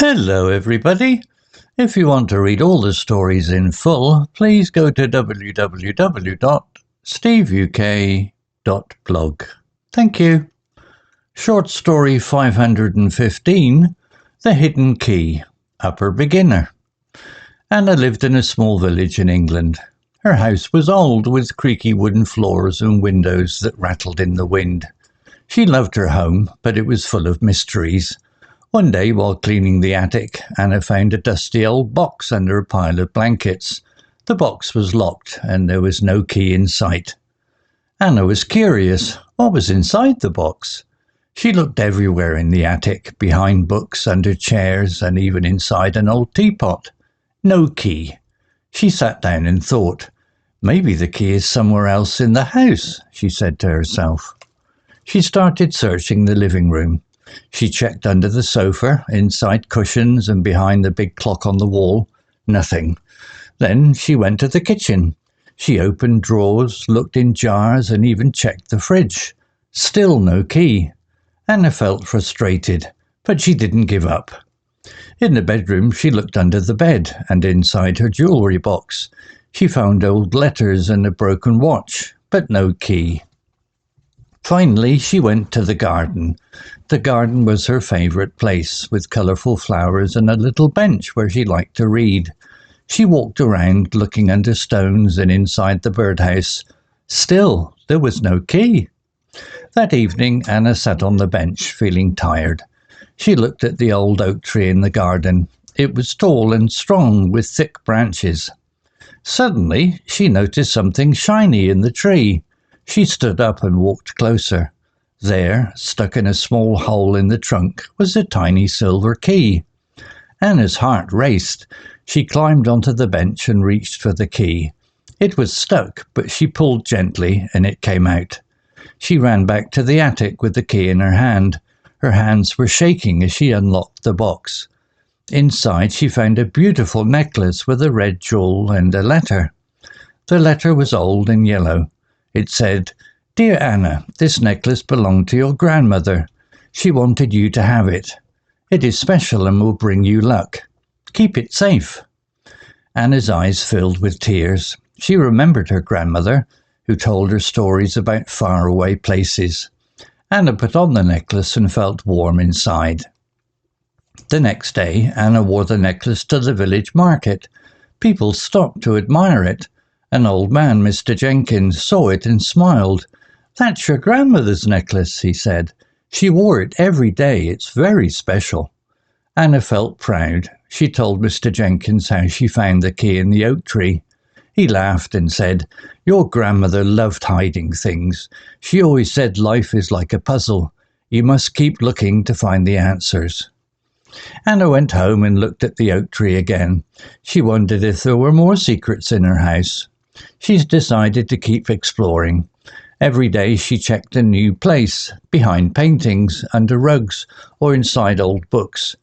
Hello everybody. If you want to read all the stories in full, please go to www.steveuk.blog. Thank you. Short story 515, The Hidden Key, Upper Beginner. Anna lived in a small village in England. Her house was old, with creaky wooden floors and windows that rattled in the wind. She loved her home, but it was full of mysteries. One day, while cleaning the attic, Anna found a dusty old box under a pile of blankets. The box was locked, and there was no key in sight. Anna was curious. What was inside the box? She looked everywhere in the attic, behind books, under chairs, and even inside an old teapot. No key. She sat down and thought. Maybe the key is somewhere else in the house, she said to herself. She started searching the living room. She checked under the sofa, inside cushions, and behind the big clock on the wall. Nothing. Then she went to the kitchen. She opened drawers, looked in jars, and even checked the fridge. Still no key. Anna felt frustrated, but she didn't give up. In the bedroom, she looked under the bed and inside her jewellery box. She found old letters and a broken watch, but no key. Finally, she went to the garden. The garden was her favourite place, with colourful flowers and a little bench where she liked to read. She walked around, looking under stones and inside the birdhouse. Still, there was no key. That evening, Anna sat on the bench, feeling tired. She looked at the old oak tree in the garden. It was tall and strong, with thick branches. Suddenly, she noticed something shiny in the tree. She stood up and walked closer. There, stuck in a small hole in the trunk, was a tiny silver key. Anna's heart raced. She climbed onto the bench and reached for the key. It was stuck, but she pulled gently and it came out. She ran back to the attic with the key in her hand. Her hands were shaking as she unlocked the box. Inside, she found a beautiful necklace with a red jewel and a letter. The letter was old and yellow. It said, "Dear Anna, this necklace belonged to your grandmother. She wanted you to have it. It is special and will bring you luck. Keep it safe." Anna's eyes filled with tears. She remembered her grandmother, who told her stories about faraway places. Anna put on the necklace and felt warm inside. The next day, Anna wore the necklace to the village market. People stopped to admire it. An old man, Mr. Jenkins, saw it and smiled. "That's your grandmother's necklace," he said. "She wore it every day. It's very special." Anna felt proud. She told Mr. Jenkins how she found the key in the oak tree. He laughed and said, "Your grandmother loved hiding things. She always said life is like a puzzle. You must keep looking to find the answers." Anna went home and looked at the oak tree again. She wondered if there were more secrets in her house. She's decided to keep exploring. Every day she checked a new place, behind paintings, under rugs, or inside old books.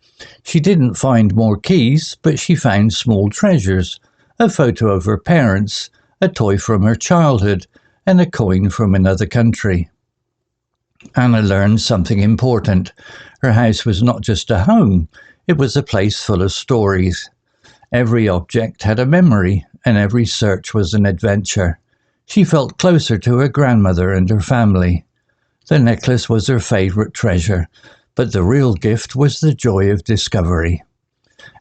She didn't find more keys, but she found small treasures, a photo of her parents, a toy from her childhood, and a coin from another country. Anna learned something important. Her house was not just a home, it was a place full of stories. Every object had a memory, and every search was an adventure. She felt closer to her grandmother and her family. The necklace was her favourite treasure, but the real gift was the joy of discovery.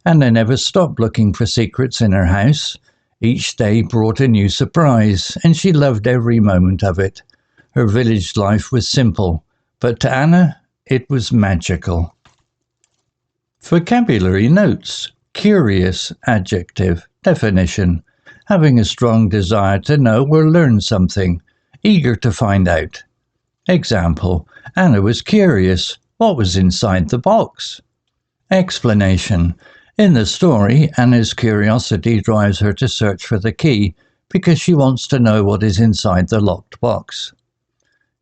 Anna never stopped looking for secrets in her house. Each day brought a new surprise, and she loved every moment of it. Her village life was simple, but to Anna, it was magical. Vocabulary notes. Curious, adjective. Definition. Having a strong desire to know or learn something. Eager to find out. Example. Anna was curious. What was inside the box? Explanation. In the story, Anna's curiosity drives her to search for the key because she wants to know what is inside the locked box.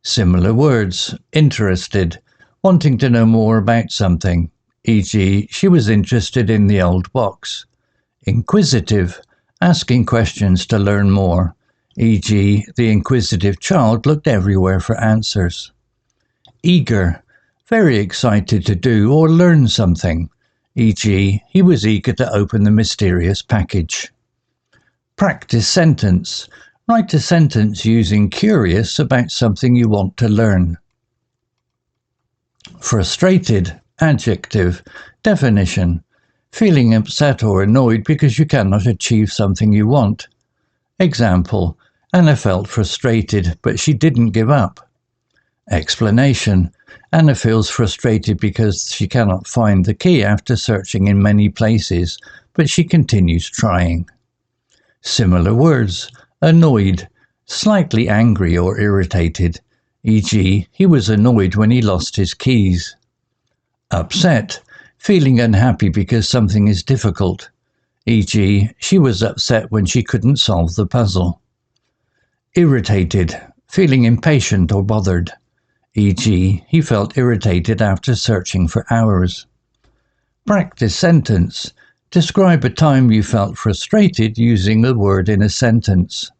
Similar words. Interested. Wanting to know more about something. E.g., she was interested in the old box. Inquisitive. Asking questions to learn more. E.g., the inquisitive child looked everywhere for answers. Eager. Very excited to do or learn something. e.g., he was eager to open the mysterious package. Practice sentence. Write a sentence using curious about something you want to learn. Frustrated. Adjective. Definition. Feeling upset or annoyed because you cannot achieve something you want. Example. Anna felt frustrated, but she didn't give up. Explanation. Anna feels frustrated because she cannot find the key after searching in many places, but she continues trying. Similar words. Annoyed. Slightly angry or irritated, e.g., he was annoyed when he lost his keys. Upset. Feeling unhappy because something is difficult, e.g., she was upset when she couldn't solve the puzzle. Irritated. Feeling impatient or bothered, e.g., he felt irritated after searching for hours. Practice sentence. Describe a time you felt frustrated using a word in a sentence.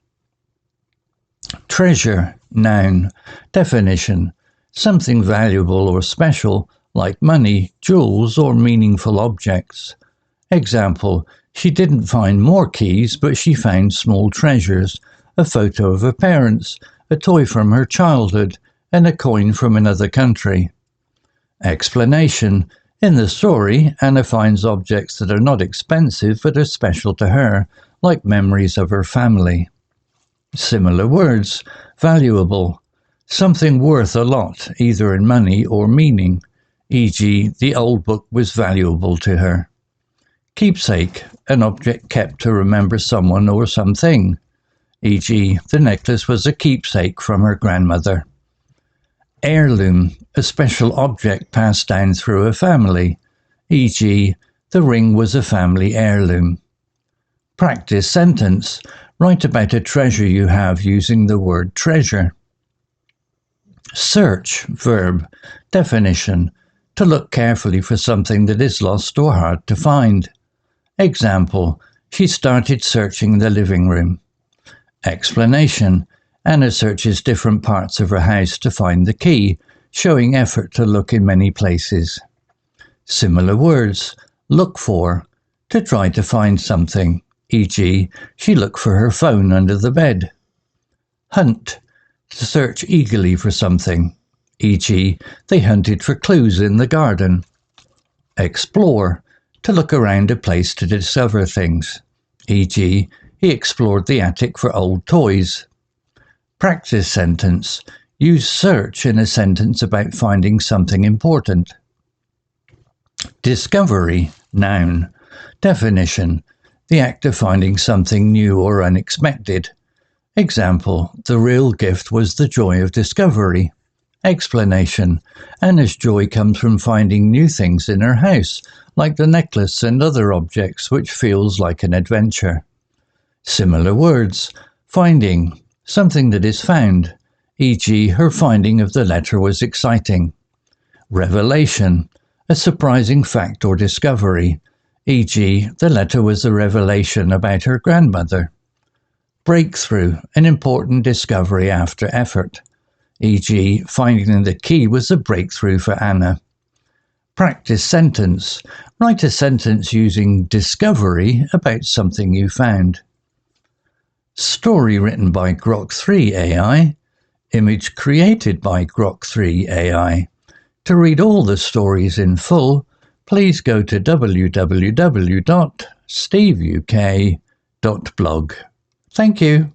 Treasure. Noun. Definition. Something valuable or special, like money, jewels, or meaningful objects. Example. She didn't find more keys, but she found small treasures, a photo of her parents, a toy from her childhood, and a coin from another country. Explanation. In the story, Anna finds objects that are not expensive but are special to her, like memories of her family. Similar words. Valuable. Something worth a lot, either in money or meaning, e.g., the old book was valuable to her. Keepsake. An object kept to remember someone or something, e.g., the necklace was a keepsake from her grandmother. Heirloom. A special object passed down through a family, e.g., the ring was a family heirloom. Practice sentence. Write about a treasure you have using the word treasure. Search. Verb. Definition. To look carefully for something that is lost or hard to find. Example. She started searching the living room. Explanation. Anna searches different parts of her house to find the key, showing effort to look in many places. Similar words. Look for. To try to find something, e.g., she looked for her phone under the bed. Hunt. To search eagerly for something, e.g., they hunted for clues in the garden. Explore. To look around a place to discover things, e.g., he explored the attic for old toys. Practice sentence. Use search in a sentence about finding something important. Discovery. Noun. Definition. The act of finding something new or unexpected. Example. The real gift was the joy of discovery. Explanation. Anna's joy comes from finding new things in her house, like the necklace and other objects, which feels like an adventure. Similar words. Finding. Something that is found, e.g., her finding of the letter was exciting. Revelation. A surprising fact or discovery, e.g., the letter was a revelation about her grandmother. Breakthrough. An important discovery after effort, e.g., finding the key was a breakthrough for Anna. Practice sentence. Write a sentence using discovery about something you found. Story written by Grok 3 AI. Image created by Grok 3 AI. To read all the stories in full, please go to www.steveuk.blog. Thank you.